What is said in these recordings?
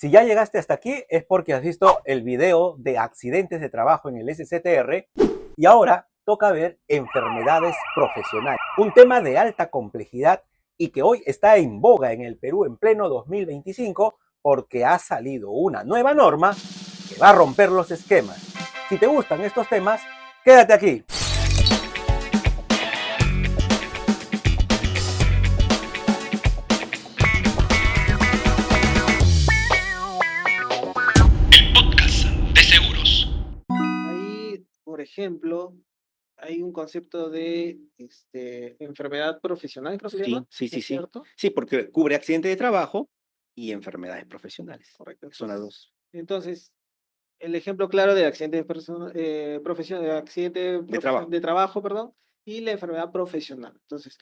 Si ya llegaste hasta aquí es porque has visto el video de accidentes de trabajo en el SCTR y ahora toca ver enfermedades profesionales, un tema de alta complejidad y que hoy está en boga en el Perú en pleno 2025 porque ha salido una nueva norma que va a romper los esquemas. Si te gustan estos temas, quédate aquí. Podcast de seguros. Ahí, por ejemplo, hay un concepto de enfermedad profesional, creo que se llama, Sí. ¿es cierto? Sí, porque cubre accidente de trabajo y enfermedades profesionales. Correcto. Son las dos. Entonces, el ejemplo claro de accidente Trabajo. de trabajo, perdón, y la enfermedad profesional. Entonces,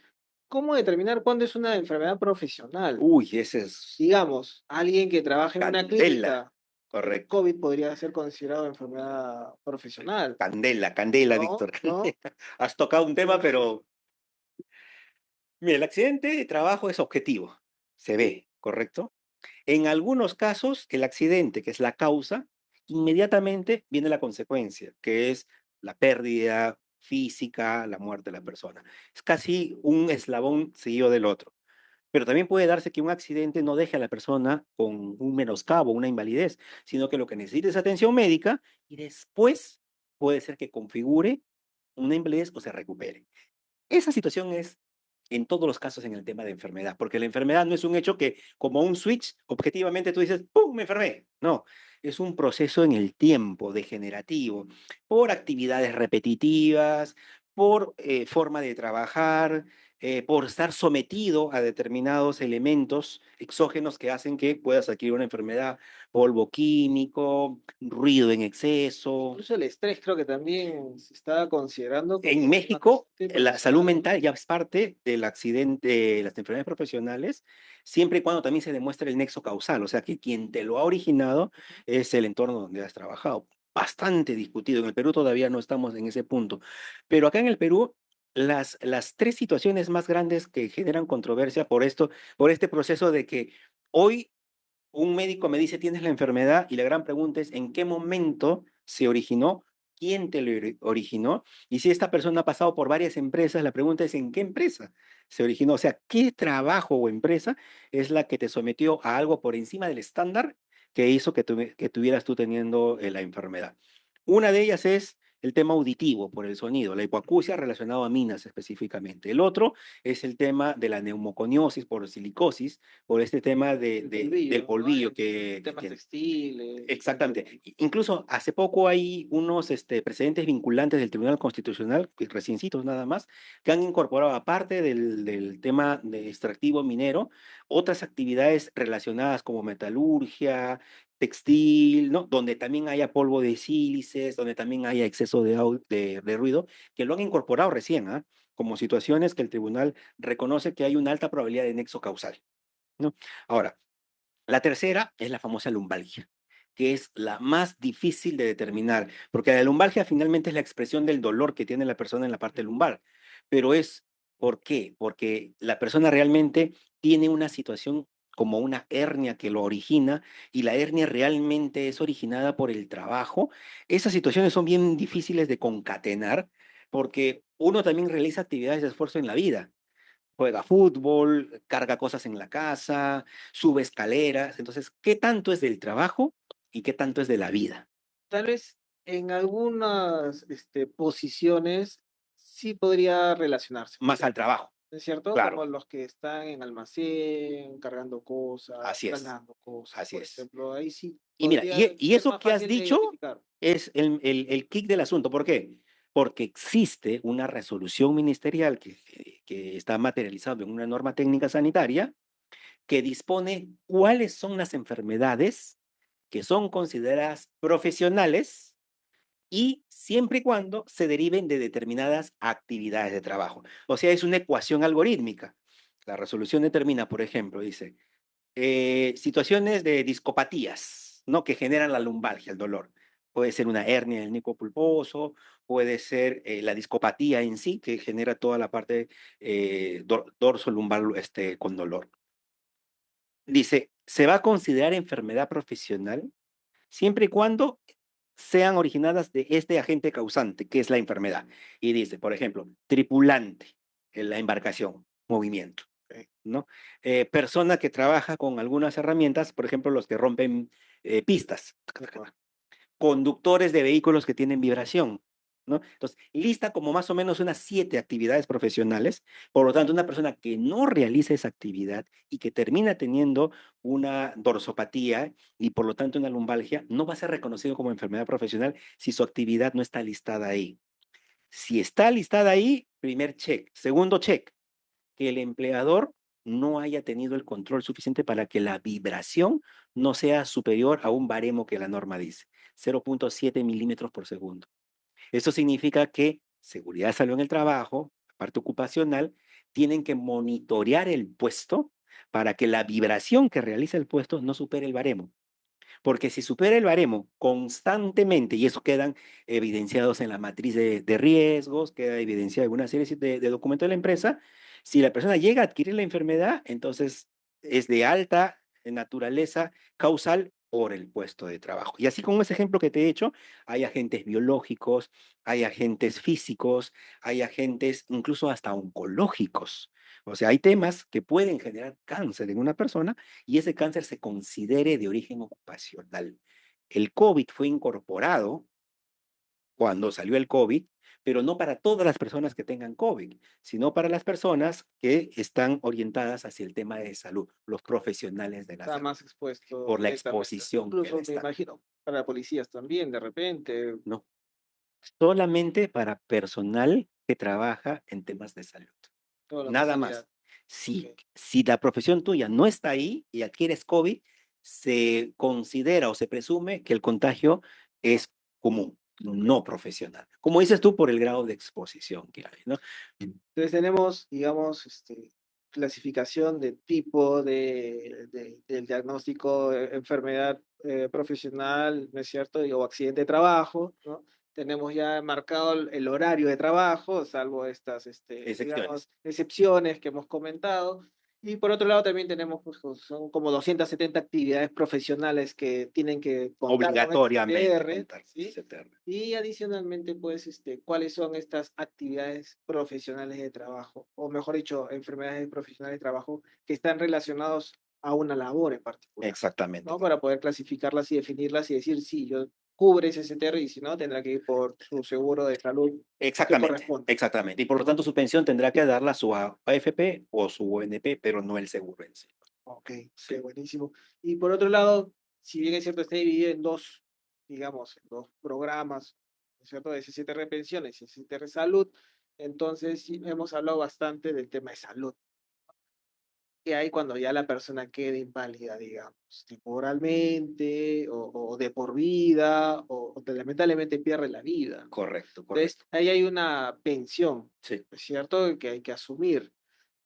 ¿cómo determinar cuándo es una enfermedad profesional? Uy, ese es Digamos, alguien que trabaja en una candela. clínica, el Correcto. COVID podría ser considerado enfermedad profesional, Candela, ¿no? Víctor. ¿No? Has tocado un tema, pero mira, el accidente de trabajo es objetivo. Se ve, ¿correcto? En algunos casos, el accidente, que es la causa, inmediatamente viene la consecuencia, que es la pérdida física, la muerte de la persona. Es casi un eslabón seguido del otro. Pero también puede darse que un accidente no deje a la persona con un menoscabo, una invalidez, sino que lo que necesita es atención médica y después puede ser que configure una invalidez o se recupere. Esa situación es en todos los casos en el tema de enfermedad, porque la enfermedad no es un hecho que como un switch, objetivamente tú dices, ¡pum!, me enfermé. No, es un proceso en el tiempo degenerativo, por actividades repetitivas, por forma de trabajar, por estar sometido a determinados elementos exógenos que hacen que puedas adquirir una enfermedad, polvo químico, ruido en exceso. Incluso el estrés creo que también se está considerando como En un México, accidente la salud profesional, ¿no? mental ya es parte del accidente, de las enfermedades profesionales, siempre y cuando también se demuestre el nexo causal, o sea, que quien te lo ha originado es el entorno donde has trabajado. Bastante discutido. En el Perú todavía no estamos en ese punto. Pero acá en el Perú, las tres situaciones más grandes que generan controversia por esto, por este proceso de que hoy un médico me dice, tienes la enfermedad, y la gran pregunta es, ¿en qué momento se originó? ¿Quién te lo originó? Y si esta persona ha pasado por varias empresas, la pregunta es, ¿en qué empresa se originó? O sea, ¿qué trabajo o empresa es la que te sometió a algo por encima del estándar que hizo que tuvieras tú teniendo la enfermedad? Una de ellas es el tema auditivo por el sonido, la hipoacusia relacionado a minas específicamente. El otro es el tema de la neumoconiosis por silicosis, por este tema del ¿No? polvillo En que temas tiene. textiles. Exactamente. Incluso hace poco hay unos precedentes vinculantes del Tribunal Constitucional, que reciencitos nada más, que han incorporado, aparte del tema de extractivo minero, otras actividades relacionadas como metalurgia, textil, ¿no? Donde también haya polvo de sílices, donde también haya exceso de ruido, que lo han incorporado recién, ¿ah? Como situaciones que el tribunal reconoce que hay una alta probabilidad de nexo causal, ¿no? Ahora, la tercera es la famosa lumbalgia, que es la más difícil de determinar, porque la lumbalgia finalmente es la expresión del dolor que tiene la persona en la parte lumbar, pero ¿por qué? Porque la persona realmente tiene una situación como una hernia que lo origina y la hernia realmente es originada por el trabajo. Esas situaciones son bien difíciles de concatenar porque uno también realiza actividades de esfuerzo en la vida, juega fútbol, carga cosas en la casa, sube escaleras. Entonces, ¿qué tanto es del trabajo y qué tanto es de la vida? Tal vez en algunas posiciones sí podría relacionarse, Más al trabajo, ¿no es cierto? claro, Como los que están en almacén, cargando cosas, así es, trasladando cosas, así por es. ejemplo. Ahí sí Y mira, podría y ser eso más que has fácil de dicho identificar. es el kick del asunto. ¿Por qué? Porque existe una resolución ministerial que está materializada en una norma técnica sanitaria que dispone cuáles son las enfermedades que son consideradas profesionales y siempre y cuando se deriven de determinadas actividades de trabajo. O sea, es una ecuación algorítmica. La resolución determina, por ejemplo, dice, situaciones de discopatías, ¿no? Que generan la lumbalgia, el dolor. Puede ser una hernia del nico pulposo, puede ser la discopatía en sí, que genera toda la parte dorso lumbar con dolor. Dice, se va a considerar enfermedad profesional siempre y cuando sean originadas de este agente causante, que es la enfermedad. Y dice, por ejemplo, tripulante en la embarcación, movimiento, ¿no? Persona que trabaja con algunas herramientas, por ejemplo, los que rompen pistas, conductores de vehículos que tienen vibración, ¿no? Entonces, lista como más o menos unas 7 actividades profesionales. Por lo tanto, una persona que no realice esa actividad y que termina teniendo una dorsopatía y por lo tanto una lumbalgia, no va a ser reconocido como enfermedad profesional si su actividad no está listada ahí. Si está listada ahí, primer check. Segundo check, que el empleador no haya tenido el control suficiente para que la vibración no sea superior a un baremo que la norma dice, 0.7 milímetros por segundo. Eso significa que seguridad de salud en el trabajo, la parte ocupacional, tienen que monitorear el puesto para que la vibración que realiza el puesto no supere el baremo. Porque si supera el baremo constantemente, y eso quedan evidenciados en la matriz de riesgos, queda evidenciado en una serie de documentos de la empresa, si la persona llega a adquirir la enfermedad, entonces es de alta naturaleza causal por el puesto de trabajo. Y así como ese ejemplo que te he hecho, hay agentes biológicos, hay agentes físicos, hay agentes incluso hasta oncológicos. O sea, hay temas que pueden generar cáncer en una persona y ese cáncer se considere de origen ocupacional. El COVID fue incorporado cuando salió el COVID, pero no para todas las personas que tengan COVID, sino para las personas que están orientadas hacia el tema de salud, los profesionales de la Está salud, más expuesto por la directamente. exposición que Incluso me está. imagino para policías también, de repente, No, solamente para personal que trabaja en temas de salud. todo lo que Nada sería. más. Ok. Si la profesión tuya no está ahí y adquieres COVID, se considera o se presume que el contagio es común, no profesional. Como dices tú, por el grado de exposición que hay, ¿no? Entonces tenemos, digamos, clasificación de tipo del diagnóstico, enfermedad profesional, ¿no es cierto? O accidente de trabajo, ¿no? Tenemos ya marcado el horario de trabajo, salvo estas, Excepciones. digamos, excepciones que hemos comentado. Y por otro lado también tenemos, pues, son como 270 actividades profesionales que tienen que contar con Obligatoriamente STR, contar ¿sí? CTR. Y adicionalmente, pues, ¿cuáles son estas actividades profesionales de trabajo? O mejor dicho, enfermedades profesionales de trabajo que están relacionados a una labor en particular, Exactamente. ¿no? Para poder clasificarlas y definirlas y decir, sí, yo cubre ese CTR y si no, tendrá que ir por su seguro de salud que Exactamente, corresponde. exactamente. Y por lo tanto, su pensión tendrá que darla su AFP o su ONP, pero no el seguro en sí. Ok, Sí. ok, buenísimo. Y por otro lado, si bien es cierto, está dividido en dos, digamos, en dos programas, ¿no es cierto? De CCTR Pensiones y CCTR Salud, entonces sí hemos hablado bastante del tema de salud. ¿Qué hay cuando ya la persona queda inválida, digamos, temporalmente o de por vida o lamentablemente pierde la vida? Correcto, Entonces, correcto. ahí hay una pensión, Sí, ¿es cierto? Que hay que asumir,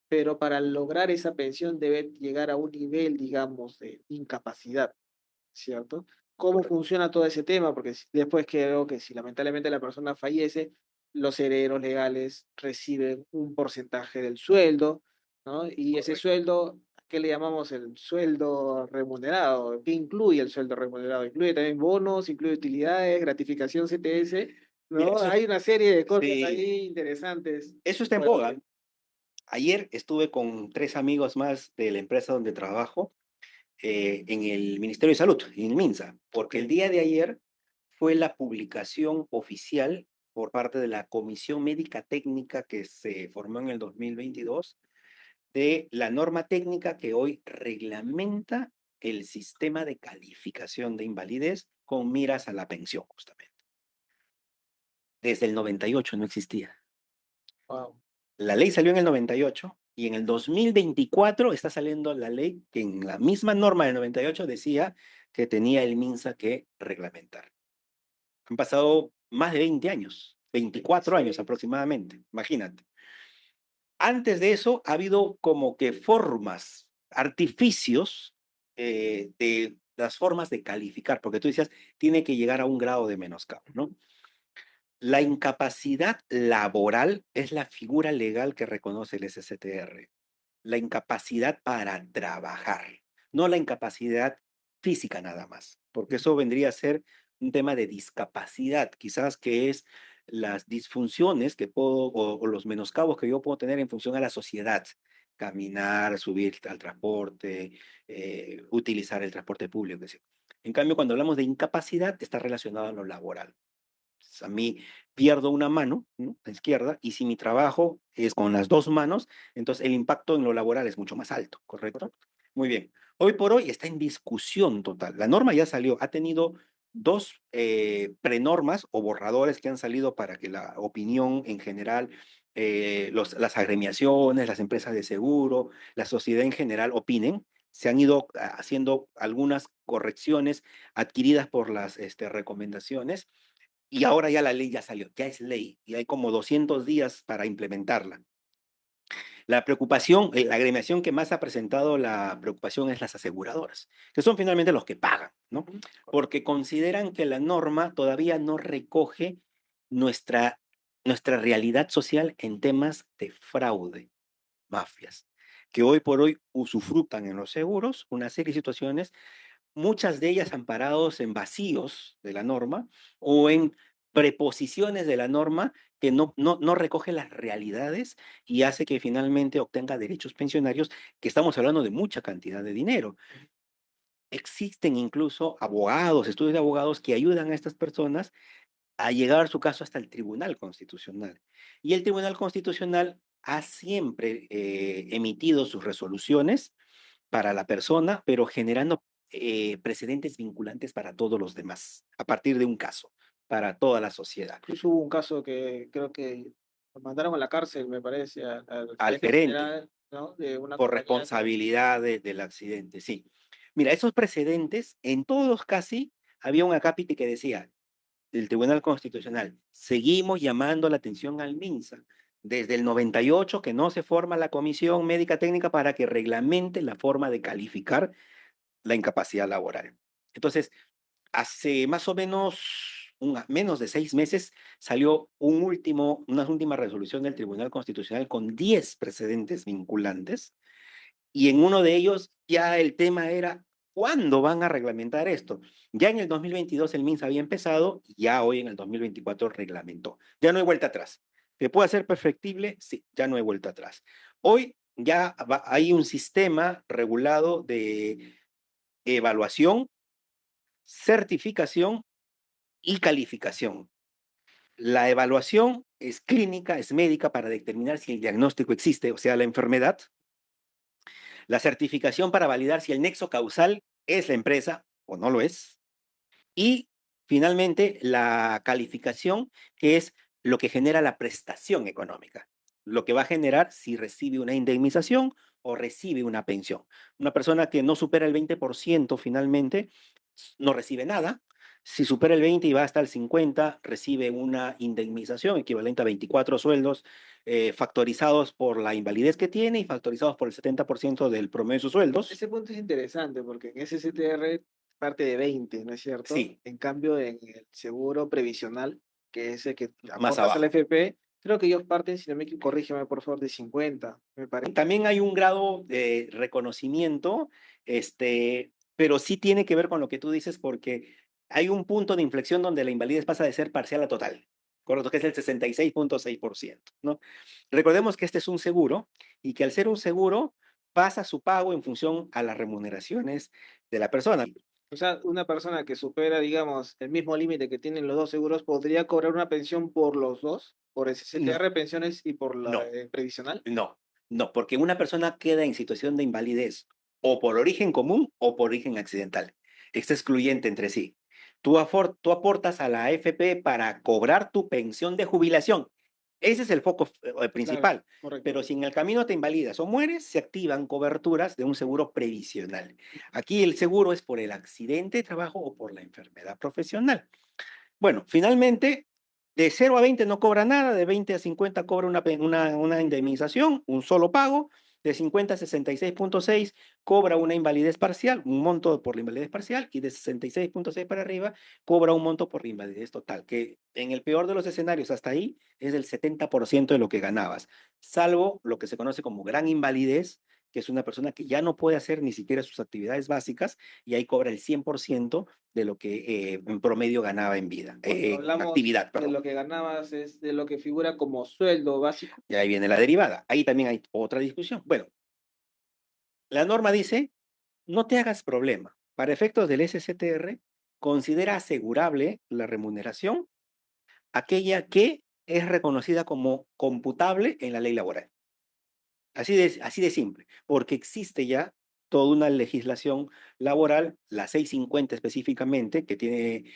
pero para lograr esa pensión debe llegar a un nivel, digamos, de incapacidad, ¿cierto? ¿Cómo correcto. funciona todo ese tema? Porque después creo que si lamentablemente la persona fallece, los herederos legales reciben un porcentaje del sueldo, ¿no? Y ese Correcto. sueldo, ¿qué le llamamos el sueldo remunerado? ¿Qué incluye el sueldo remunerado? Incluye también bonos, incluye utilidades, gratificación CTS, Mira, ¿no? Hay una serie de cosas sí, ahí interesantes. eso está en boga. Ayer estuve con 3 amigos más de la empresa donde trabajo, en el Ministerio de Salud, en el MINSA, porque el Ok. día de ayer fue la publicación oficial por parte de la Comisión Médica Técnica que se formó en el 2022 de la norma técnica que hoy reglamenta el sistema de calificación de invalidez con miras a la pensión, justamente. Desde el 98 no existía. Wow. La ley salió en el 98 y en el 2024 está saliendo la ley que en la misma norma del 98 decía que tenía el MINSA que reglamentar. Han pasado más de 20 años, 24 años aproximadamente, imagínate. Antes de eso ha habido como que formas, artificios de las formas de calificar, porque tú decías, tiene que llegar a un grado de menoscabo, ¿no? La incapacidad laboral es la figura legal que reconoce el SCTR. La incapacidad para trabajar. no la incapacidad física nada más, porque eso vendría a ser un tema de discapacidad, quizás que es las disfunciones que puedo o los menoscabos que yo puedo tener en función a la sociedad, caminar, subir al transporte, utilizar el transporte público, qué sé yo. En cambio, cuando hablamos de incapacidad, está relacionado a lo laboral. A mí pierdo una mano, ¿no? La izquierda, y si mi trabajo es con las dos manos, entonces el impacto en lo laboral es mucho más alto, ¿correcto? Muy bien. Hoy por hoy está en discusión total. La norma ya salió, ha tenido dos prenormas o borradores que han salido para que la opinión en general, las agremiaciones, las empresas de seguro, la sociedad en general opinen. Se han ido haciendo algunas correcciones adquiridas por las recomendaciones y ahora ya la ley ya salió, ya es ley y hay como 200 días para implementarla. La preocupación, la agremiación que más ha presentado la preocupación es las aseguradoras, que son finalmente los que pagan, ¿no? Porque consideran que la norma todavía no recoge nuestra, nuestra realidad social en temas de fraude, mafias, que hoy por hoy usufructan en los seguros una serie de situaciones, muchas de ellas amparados en vacíos de la norma o en preposiciones de la norma que no recoge las realidades y hace que finalmente obtenga derechos pensionarios, que estamos hablando de mucha cantidad de dinero. Existen incluso abogados, estudios de abogados que ayudan a estas personas a llegar su caso hasta el Tribunal Constitucional. Y el Tribunal Constitucional ha siempre emitido sus resoluciones para la persona, pero generando precedentes vinculantes para todos los demás, a partir de un caso, para toda la sociedad. Incluso hubo un caso que creo que lo mandaron a la cárcel, me parece, al Al gerente gerente, general, ¿no? De una por compañía. responsabilidad del accidente, sí. Mira, esos precedentes, en todos casi, había un acápite que decía, del Tribunal Constitucional, seguimos llamando la atención al MINSA. Desde el 98 que no se forma la Comisión Médica Técnica para que reglamente la forma de calificar la incapacidad laboral. Entonces, hace más o menos menos de 6 meses salió una última resolución del Tribunal Constitucional con 10 precedentes vinculantes y en uno de ellos ya el tema era ¿cuándo van a reglamentar esto? Ya en el 2022 el MINSA había empezado y ya hoy en el 2024 reglamentó. Ya no hay vuelta atrás. ¿Que pueda ser perfectible? Sí, ya no hay vuelta atrás. Hoy ya hay un sistema regulado de evaluación, certificación y calificación. La evaluación es clínica, es médica para determinar si el diagnóstico existe, o sea, la enfermedad. La certificación para validar si el nexo causal es la empresa o no lo es. Y finalmente, la calificación, que es lo que genera la prestación económica, lo que va a generar si recibe una indemnización o recibe una pensión. Una persona que no supera el 20% finalmente no recibe nada. Si supera el 20 y va hasta el 50, recibe una indemnización equivalente a 24 sueldos factorizados por la invalidez que tiene y factorizados por el 70% del promedio de sus sueldos. Ese punto es interesante porque en ese CTR parte de 20, ¿no es cierto? Sí. En cambio, en el seguro previsional, que es el que Más aportas a la abajo. FP, creo que ellos parten, si no me equivoco, corrígeme por favor, de 50, me parece. También hay un grado de reconocimiento, pero sí tiene que ver con lo que tú dices, porque hay un punto de inflexión donde la invalidez pasa de ser parcial a total, correcto, que es el 66.6%, ¿no? Recordemos que este es un seguro y que al ser un seguro pasa su pago en función a las remuneraciones de la persona. O sea, una persona que supera, digamos, el mismo límite que tienen los dos seguros, ¿podría cobrar una pensión por los dos? ¿Por el No, CTR pensiones y por la no. previsional? No, porque una persona queda en situación de invalidez o por origen común o por origen accidental. Es excluyente entre sí. Tú aportas a la AFP para cobrar tu pensión de jubilación. Ese es el foco Claro, principal. correcto. Pero si en el camino te invalidas o mueres, se activan coberturas de un seguro previsional. Aquí el seguro es por el accidente de trabajo o por la enfermedad profesional. Bueno, finalmente, de 0 a 20 no cobra nada, de 20 a 50 cobra una indemnización, un solo pago, de 50 a 66.6 cobra una invalidez parcial, un monto por la invalidez parcial, y de 66.6 para arriba cobra un monto por la invalidez total, que en el peor de los escenarios hasta ahí es del 70% de lo que ganabas, salvo lo que se conoce como gran invalidez, que es una persona que ya no puede hacer ni siquiera sus actividades básicas y ahí cobra el 100% de lo que en promedio ganaba en vida, Cuando hablamos actividad, de perdón. lo que ganabas es de lo que figura como sueldo básico. Y ahí viene la derivada. Ahí también hay otra discusión. Bueno, la norma dice, no te hagas problema. Para efectos del SCTR, considera asegurable la remuneración aquella que es reconocida como computable en la ley laboral. Así de simple, porque existe ya toda una legislación laboral, la 650 específicamente, que tiene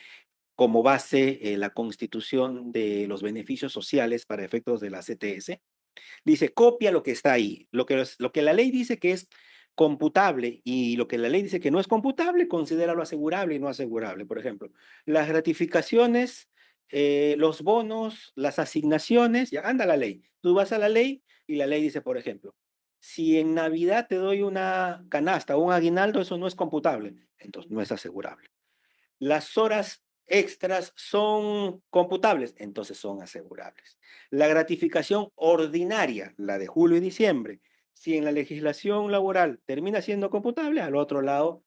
como base la constitución de los beneficios sociales para efectos de la CTS. Dice, copia lo que está ahí. Lo que la ley dice que es computable y lo que la ley dice que no es computable, considéralo asegurable y no asegurable. Por ejemplo, las gratificaciones, los bonos, las asignaciones, ya anda la ley. Tú vas a la ley y la ley dice, por ejemplo, si en Navidad te doy una canasta o un aguinaldo, eso no es computable, entonces no es asegurable. Las horas extras son computables, entonces son asegurables. La gratificación ordinaria, la de julio y diciembre, si en la legislación laboral termina siendo computable, al otro lado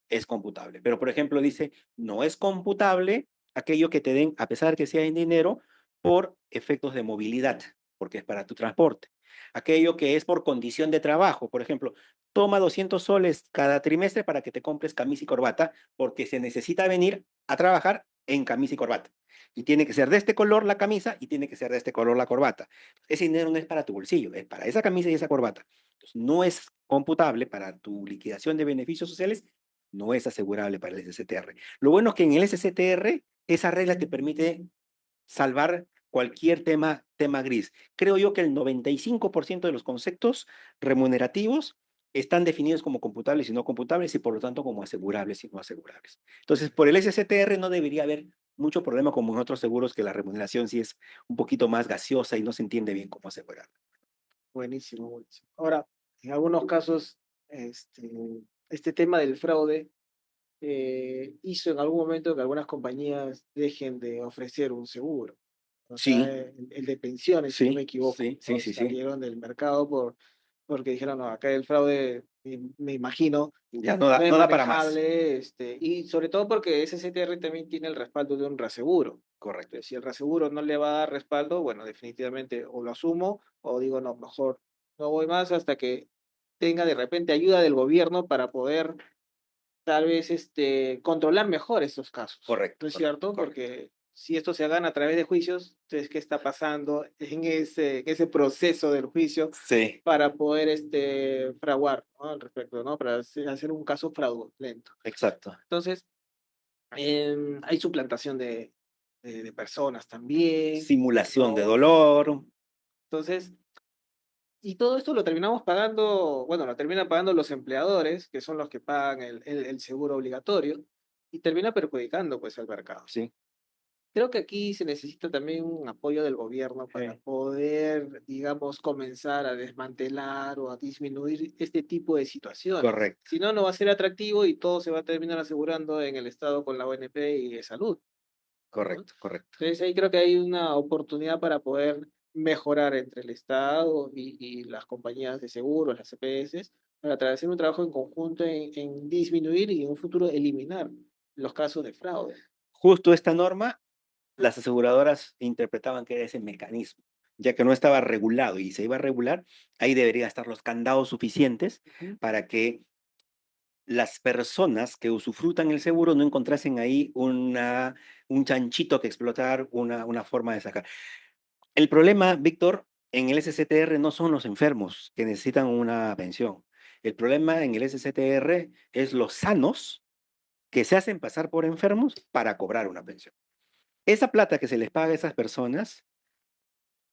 es computable. Pero, por ejemplo, dice, no es computable aquello que te den, a pesar que sea en dinero, por efectos de movilidad, porque es para tu transporte. Aquello que es por condición de trabajo, por ejemplo, toma 200 soles cada trimestre para que te compres camisa y corbata, porque se necesita venir a trabajar en camisa y corbata. Y tiene que ser de este color la camisa y tiene que ser de este color la corbata. Ese dinero no es para tu bolsillo, es para esa camisa y esa corbata. Entonces, no es computable para tu liquidación de beneficios sociales, no es asegurable para el SCTR. Lo bueno es que en el SCTR esa regla te permite salvar cualquier tema gris. Creo yo que el 95% de los conceptos remunerativos están definidos como computables y no computables y por lo tanto como asegurables y no asegurables. Entonces, por el SCTR no debería haber mucho problema como en otros seguros que la remuneración sí es un poquito más gaseosa y no se entiende bien cómo asegurar. Buenísimo, buenísimo. Ahora, en algunos casos, este tema del fraude hizo en algún momento que algunas compañías dejen de ofrecer un seguro. O sea, Sí, el de pensiones, si no me sí, equivoco, sí, sí, ¿no? sí, sí. Salieron del mercado porque dijeron, no, acá el fraude, me imagino, Ya no es no da para más. manejable, y sobre todo porque ese CTR también tiene el respaldo de un reaseguro. Correcto. Entonces, si el reaseguro no le va a dar respaldo, bueno, definitivamente o lo asumo o digo, no, mejor no voy más hasta que tenga de repente ayuda del gobierno para poder tal vez controlar mejor estos casos, Correcto, ¿no es correcto, cierto? correcto. Porque si esto se gana a través de juicios, entonces, ¿qué está pasando en ese proceso del juicio Sí, para poder fraguar, ¿no? Al respecto, ¿no? Para hacer un caso fraudulento. exacto. Entonces, hay suplantación de personas también, Simulación de ¿no? dolor. Entonces, y todo esto lo terminamos pagando, bueno, lo terminan pagando los empleadores, que son los que pagan el seguro obligatorio, y termina perjudicando pues al mercado. Sí. Creo que aquí se necesita también un apoyo del gobierno para Sí. poder, digamos, comenzar a desmantelar o a disminuir este tipo de situaciones. Correcto, Si no, no va a ser atractivo y todo se va a terminar asegurando en el Estado con la ONP y de salud, ¿no? correcto, correcto. Entonces ahí creo que hay una oportunidad para poder mejorar entre el Estado y las compañías de seguros, las CPS, para hacer un trabajo en conjunto en disminuir y en un futuro eliminar los casos de fraude. Justo esta norma, las aseguradoras interpretaban que era ese mecanismo, ya que no estaba regulado y se iba a regular, ahí deberían estar los candados suficientes Ujú. para que las personas que usufrutan el seguro no encontrasen ahí un chanchito que explotar, una forma de sacar. El problema, Víctor, en el SCTR no son los enfermos que necesitan una pensión. El problema en el SCTR es los sanos que se hacen pasar por enfermos para cobrar una pensión. Esa plata que se les paga a esas personas,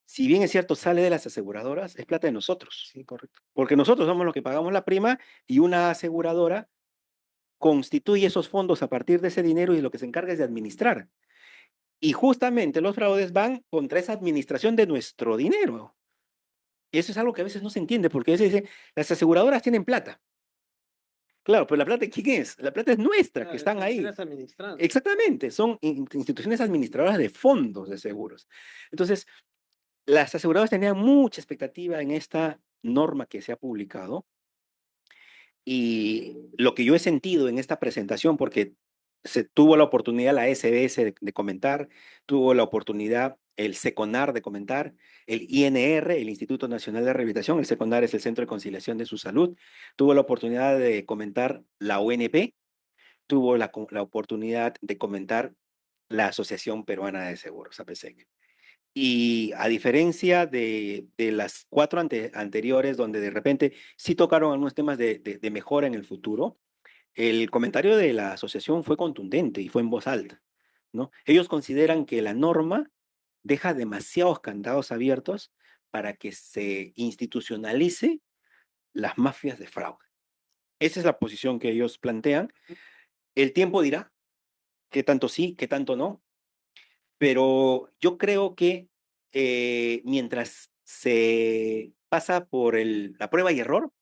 si bien es cierto, sale de las aseguradoras, es plata de nosotros, Sí, correcto. porque nosotros somos los que pagamos la prima y una aseguradora constituye esos fondos a partir de ese dinero y lo que se encarga es de administrar. Y justamente los fraudes van contra esa administración de nuestro dinero. Y eso es algo que a veces no se entiende, porque a veces dicen, las aseguradoras tienen plata. Claro, pero la plata ¿de quién es? La plata es nuestra, que Claro, están ahí. estás administrando. Exactamente, son instituciones administradoras de fondos de seguros. Entonces, las aseguradoras tenían mucha expectativa en esta norma que se ha publicado, Y lo que yo he sentido en esta presentación, porque se tuvo la oportunidad la SBS de comentar, tuvo la oportunidad el SECONAR de comentar, el INR, el Instituto Nacional de Rehabilitación, el SECONAR es el Centro de Conciliación de su Salud, tuvo la oportunidad de comentar la ONP, tuvo la oportunidad de comentar la Asociación Peruana de Seguros, APSEC. Y a diferencia de las cuatro anteriores, donde de repente sí tocaron algunos temas de mejora en el futuro, el comentario de la asociación fue contundente y fue en voz alta, ¿no? Ellos consideran que la norma deja demasiados candados abiertos para que se institucionalice las mafias de fraude. Esa es la posición que ellos plantean. El tiempo dirá qué tanto sí, qué tanto no, pero yo creo que mientras se pasa por la prueba y error,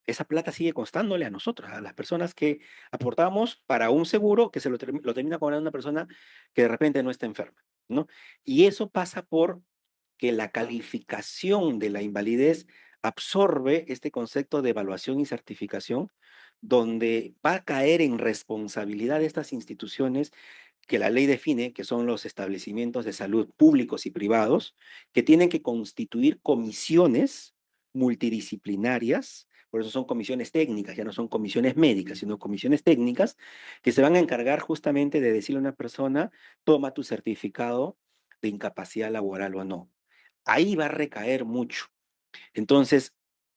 esa plata sigue constándole a nosotros, a las personas que aportamos para un seguro que lo termina cobrando una persona que de repente no está enferma, ¿no? Y eso pasa por que la calificación de la invalidez absorbe este concepto de evaluación y certificación, donde va a caer en responsabilidad de estas instituciones que la ley define, que son los establecimientos de salud públicos y privados, que tienen que constituir comisiones multidisciplinarias, por eso son comisiones técnicas, ya no son comisiones médicas, sino comisiones técnicas, que se van a encargar justamente de decirle a una persona, toma tu certificado de incapacidad laboral o no. Ahí va a recaer mucho. Entonces,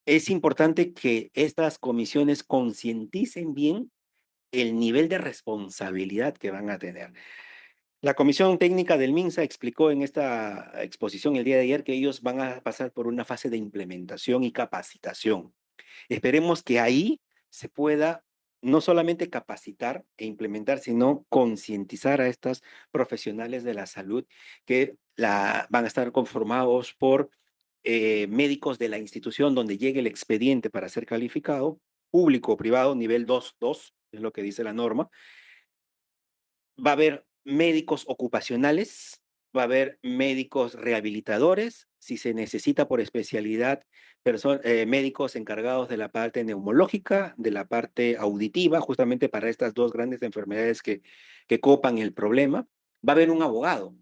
es importante que estas comisiones concienticen bien el nivel de responsabilidad que van a tener. La Comisión Técnica del MINSA explicó en esta exposición el día de ayer que ellos van a pasar por una fase de implementación y capacitación. Esperemos que ahí se pueda no solamente capacitar e implementar, sino concientizar a estos profesionales de la salud que van a estar conformados por médicos de la institución donde llegue el expediente para ser calificado, público o privado, nivel 2 es lo que dice la norma. Va a haber médicos ocupacionales, va a haber médicos rehabilitadores, si se necesita por especialidad, médicos encargados de la parte neumológica, de la parte auditiva, justamente para estas dos grandes enfermedades que copan el problema. Va a haber un abogado,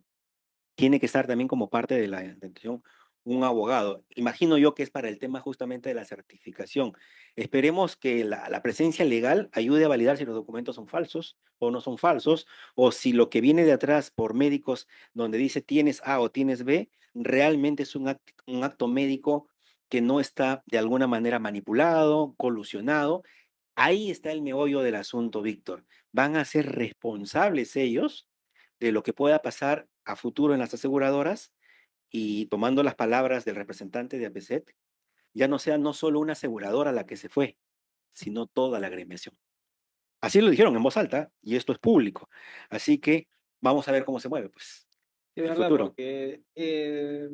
tiene que estar también como parte de la atención un abogado. Imagino yo que es para el tema justamente de la certificación. Esperemos que la presencia legal ayude a validar si los documentos son falsos o no son falsos, o si lo que viene de atrás por médicos donde dice tienes A o tienes B, realmente es un acto médico que no está de alguna manera manipulado, colusionado. Ahí está el meollo del asunto, Víctor. Van a ser responsables ellos de lo que pueda pasar a futuro en las aseguradoras y tomando las palabras del representante de APSET, ya no sea no solo una aseguradora la que se fue, sino toda la agremiación. Así lo dijeron en voz alta y esto es público. Así que vamos a ver cómo se mueve, pues, Es el verdad, futuro. porque ¿qué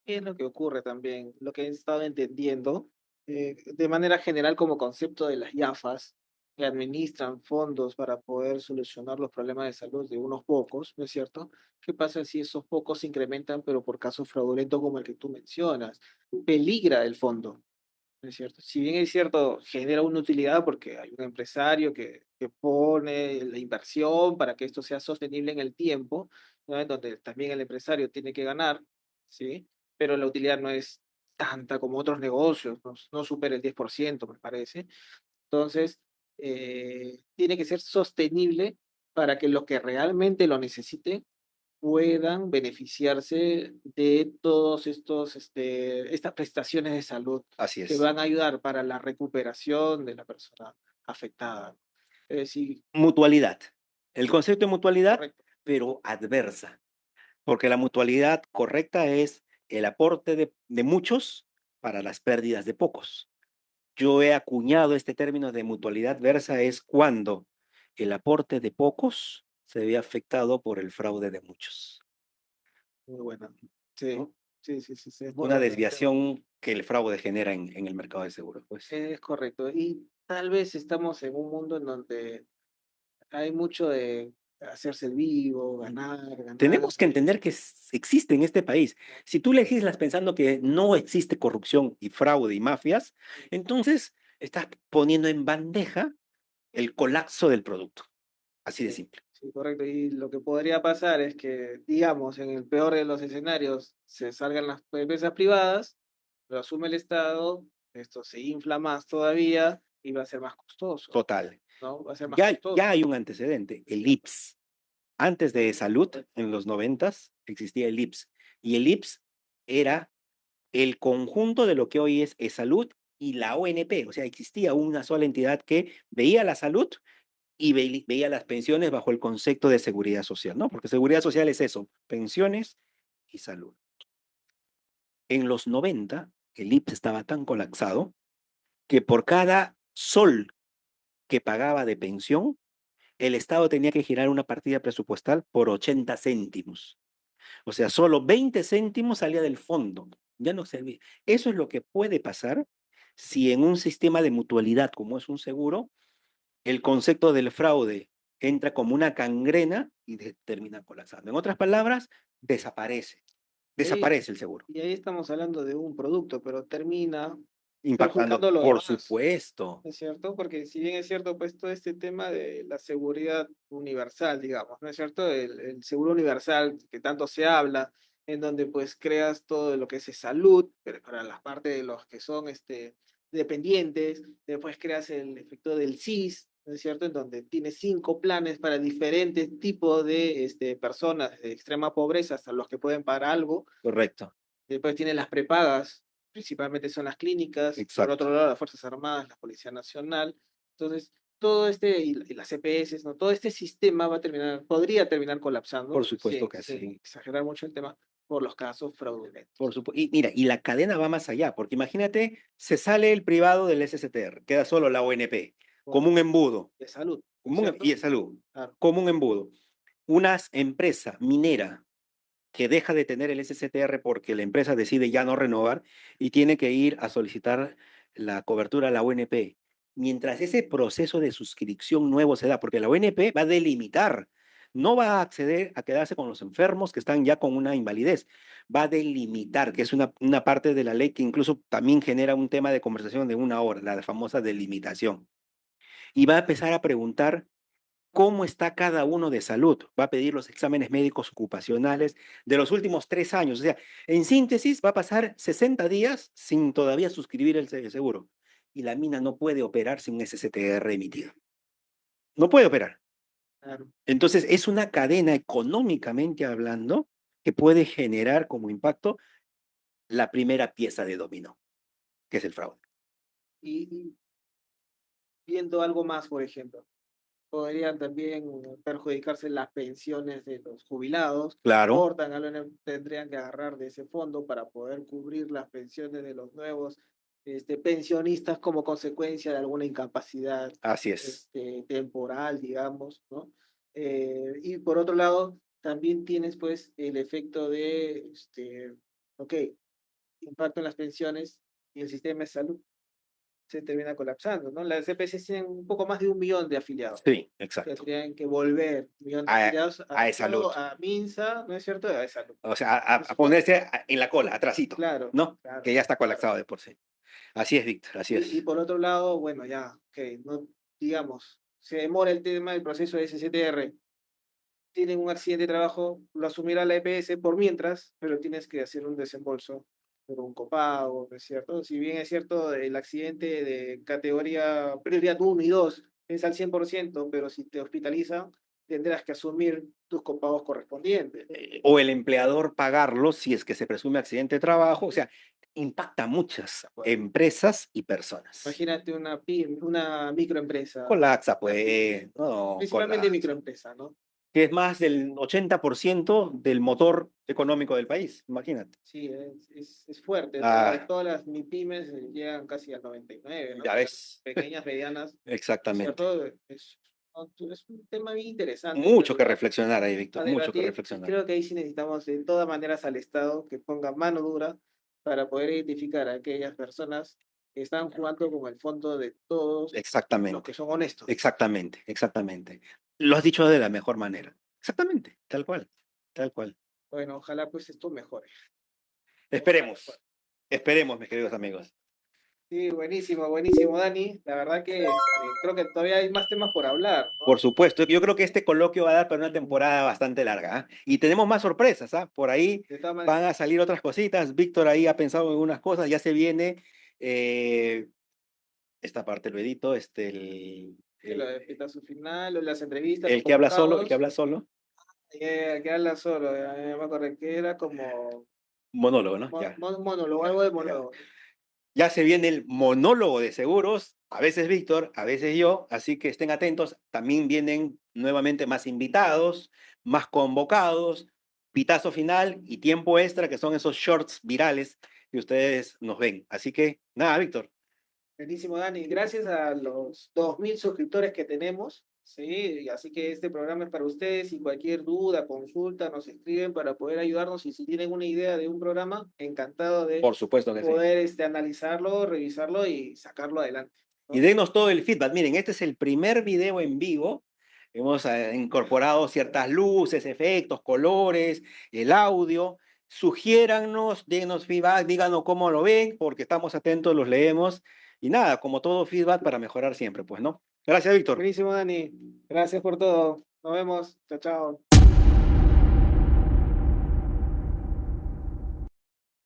es lo que ocurre también? Lo que he estado entendiendo, de manera general como concepto de las IAFAs, que administran fondos para poder solucionar los problemas de salud de unos pocos, ¿no es cierto? ¿Qué pasa si esos pocos se incrementan, pero por casos fraudulentos como el que tú mencionas? Peligra el fondo, ¿no es cierto? Si bien es cierto, genera una utilidad porque hay un empresario que pone la inversión para que esto sea sostenible en el tiempo, ¿no? En donde también el empresario tiene que ganar, ¿sí? Pero la utilidad no es tanta como otros negocios, no supera el 10%, me parece. Entonces, tiene que ser sostenible para que los que realmente lo necesiten puedan beneficiarse de todos estas prestaciones de salud Así que es. van a ayudar para la recuperación de la persona afectada. Es decir, Mutualidad. El concepto de mutualidad, correcto. pero adversa, porque la mutualidad correcta es el aporte de muchos para las pérdidas de pocos. Yo he acuñado este término de mutualidad adversa es cuando el aporte de pocos se ve afectado por el fraude de muchos, Muy buena. Sí, ¿no? sí, es muy Una bueno el tema. desviación que el fraude genera en el mercado de seguros, pues. Es correcto. Y tal vez estamos en un mundo en donde hay mucho de hacerse el vivo, ganar, ganar. Tenemos que entender que existe en este país. Si tú legislas pensando que no existe corrupción y fraude y mafias, entonces estás poniendo en bandeja el colapso del producto. Así de Sí, simple. sí, correcto. Y lo que podría pasar es que, digamos, en el peor de los escenarios, se salgan las empresas privadas, lo asume el Estado, esto se infla más todavía y va a ser más costoso, Total. ¿no? Va a ser más Ya costoso. hay un antecedente, el IPS. Antes de salud, en los 90s, existía el IPS. Y el IPS era el conjunto de lo que hoy es salud y la ONP. O sea, existía una sola entidad que veía la salud y veía las pensiones bajo el concepto de seguridad social, ¿no? Porque seguridad social es eso, pensiones y salud. En los 90, el IPS estaba tan colapsado que por cada sol que pagaba de pensión, el Estado tenía que girar una partida presupuestal por 80 céntimos. O sea, solo 20 céntimos salía del fondo. Ya no servía. Eso es lo que puede pasar si en un sistema de mutualidad como es un seguro, el concepto del fraude entra como una cangrena y termina colapsando. En otras palabras, desaparece. Y ahí, Desaparece el seguro. y ahí estamos hablando de un producto, pero termina Impactando, perjudicando lo por demás. supuesto. ¿No es cierto? Porque si bien es cierto, pues todo este tema de la seguridad universal, digamos, ¿no es cierto? El seguro universal que tanto se habla, en donde pues creas todo lo que es salud, pero para las partes de los que son dependientes, después creas el efecto del SIS, ¿no es cierto? En donde tienes 5 planes para diferentes tipos de personas de extrema pobreza hasta los que pueden pagar algo. Correcto. Después tiene las prepagas, principalmente son las clínicas, por Exacto. otro lado las Fuerzas Armadas, la Policía Nacional. Entonces, todo y las EPS, ¿no? Todo este sistema va a terminar, podría terminar colapsando, Por supuesto sin, que sin sí. exagerar mucho el tema, por los casos Por fraudulentos. supuesto. Y mira, y la cadena va más allá, porque imagínate, se sale el privado del SSTR, queda solo la ONP, como un Correcto. embudo, De salud, ¿no es como y cierto? de salud, Claro. como un embudo. Una empresa minera que deja de tener el SSTR porque la empresa decide ya no renovar y tiene que ir a solicitar la cobertura a la ONP. Mientras ese proceso de suscripción nuevo se da, porque la ONP va a delimitar, no va a acceder a quedarse con los enfermos que están ya con una invalidez, va a delimitar, que es una parte de la ley que incluso también genera un tema de conversación de 1 hora, la famosa delimitación. Y va a empezar a preguntar cómo está cada uno de salud. Va a pedir los exámenes médicos ocupacionales de los últimos 3 años. O sea, en síntesis, va a pasar 60 días sin todavía suscribir el seguro. Y la mina no puede operar sin un SSTR emitido. No puede operar. Claro. Entonces, es una cadena económicamente hablando que puede generar como impacto la primera pieza de dominó, que es el fraude. Y viendo algo más, por ejemplo, podrían también perjudicarse las pensiones de los jubilados. Claro, Cortan, tendrían que agarrar de ese fondo para poder cubrir las pensiones de los nuevos pensionistas como consecuencia de alguna incapacidad así es. temporal, digamos, ¿no? Y por otro lado, también tienes pues el efecto de, ok, impacto en las pensiones y el sistema de salud se termina colapsando, ¿no? Las EPS tienen un poco más de 1 millón de afiliados. Sí, exacto. Tendrían que volver 1 millón de A, afiliados a salud. afiliado a MINSA, ¿no es cierto? A salud. O sea, a, Se a supone, ponerse en la cola, atrasito, claro, ¿no? claro, Que ya está claro. colapsado de por sí. Así es, Víctor, así Y es. por otro lado, bueno, ya, que no, digamos, se demora el tema del proceso de SCTR, tienen un accidente de trabajo, lo asumirá la EPS por mientras, pero tienes que hacer un desembolso por un copago, ¿no es cierto? Si bien es cierto, el accidente de categoría prioridad 1 y 2 es al 100%, pero si te hospitalizan, tendrás que asumir tus copagos correspondientes. O el empleador pagarlo si es que se presume accidente de trabajo. O sea, impacta a muchas Bueno, empresas y personas. imagínate una PYME, una microempresa, Colapsa, una pyme, pues, no, principalmente colapsa. microempresa, ¿no? Que es más del 80% del motor económico del país, imagínate. Sí, es fuerte, Ah, todas las MIPYMES llegan casi al 99, ¿no? ya ves, Pequeñas, medianas, ¿no es exactamente. cierto? Es un tema bien interesante en Mucho que realidad reflexionar ahí, a Víctor, mucho que debatir y reflexionar. creo que ahí sí necesitamos de todas maneras al Estado que ponga mano dura para poder identificar a aquellas personas que están jugando con el fondo de todos los que Exactamente. son honestos. Exactamente, exactamente. Lo has dicho de la mejor manera. Exactamente, tal cual, tal cual. Bueno, ojalá pues esto mejore. Ojalá mejore. Esperemos, esperemos, mis queridos amigos. Sí, buenísimo, buenísimo, Dani. La verdad que creo que todavía hay más temas por hablar, Por ¿no? supuesto, yo creo que este coloquio va a dar para una temporada bastante larga, ¿ah? Y tenemos más sorpresas, ¿ah? Por ahí De todas maneras, van a salir otras cositas. Víctor ahí ha pensado en unas cosas, ya se viene eh, esta parte, lo edito, lo de pitazo final, lo de las entrevistas, los el que habla solo, el que convocados, habla solo, que habla solo, me acuerdo que era como monólogo, ¿no? Ya. monólogo, algo de monólogo. Ya se viene el monólogo de seguros, a veces Víctor, a veces yo, así que estén atentos. También vienen nuevamente más invitados, más convocados, pitazo final y tiempo extra, que son esos shorts virales que ustedes nos ven. Así que nada, Víctor, Buenísimo, Dani. Gracias a los 2000 suscriptores que tenemos, ¿sí? Y así que este programa es para ustedes y cualquier duda, consulta, nos escriben para poder ayudarnos y si tienen una idea de un programa, encantado de por supuesto que sí. poder analizarlo, revisarlo y sacarlo adelante, Y ¿no? denos todo el feedback. Miren, este es el primer video en vivo. Hemos incorporado ciertas luces, efectos, colores, el audio. Sugiérannos, denos feedback, díganos cómo lo ven, porque estamos atentos, los leemos. Y nada, como todo feedback para mejorar siempre, pues, ¿no? Gracias, Víctor. Buenísimo, Dani. Gracias por todo. Nos vemos. Chao, chao.